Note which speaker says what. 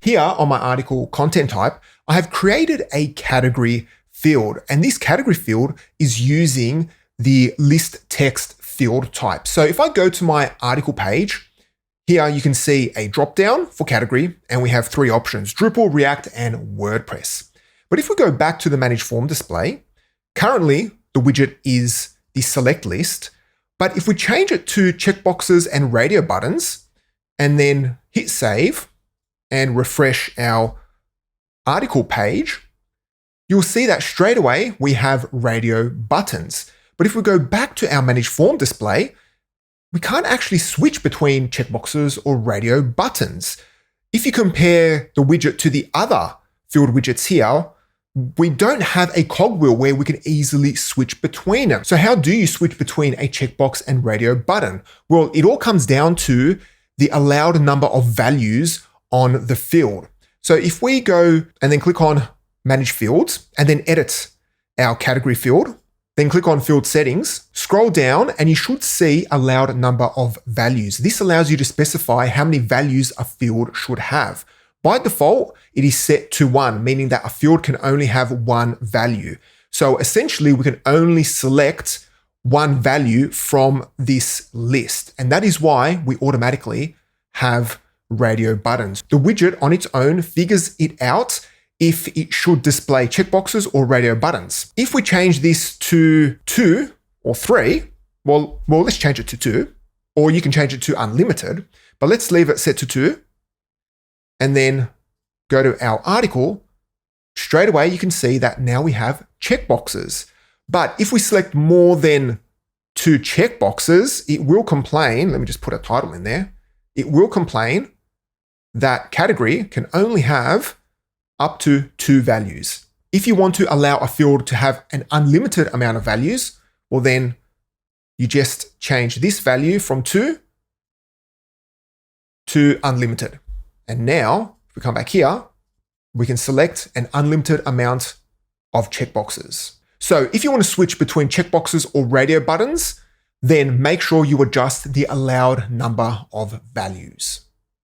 Speaker 1: Here on my article content type, I have created a category field, and this category field is using the list text field type. So if I go to my article page, here you can see a drop down for category, and we have 3 options: Drupal, React, and WordPress. But if we go back to the manage form display, currently the widget is the select list. But if we change it to checkboxes and radio buttons, and then hit save and refresh our article page, you'll see that straight away we have radio buttons. But if we go back to our manage form display, we can't actually switch between checkboxes or radio buttons. If you compare the widget to the other field widgets here, we don't have a cogwheel where we can easily switch between them. So how do you switch between a checkbox and radio button? Well, it all comes down to the allowed number of values on the field. So if we go and then click on Manage Fields and then edit our category field, then click on Field Settings, scroll down, and you should see allowed number of values. This allows you to specify how many values a field should have. By default, it is set to 1, meaning that a field can only have 1 value. So essentially, we can only select 1 value from this list. And that is why we automatically have radio buttons. The widget on its own figures it out if it should display checkboxes or radio buttons. If we change this to 2 or 3, well, let's change it to 2, or you can change it to unlimited, but let's leave it set to 2, and then go to our article. Straight away, you can see that now we have checkboxes. But if we select more than 2 checkboxes, it will complain. Let me just put a title in there. It will complain that category can only have up to 2 values. If you want to allow a field to have an unlimited amount of values, well then you just change this value from 2 to unlimited. And now, if we come back here, we can select an unlimited amount of checkboxes. So if you want to switch between checkboxes or radio buttons, then make sure you adjust the allowed number of values.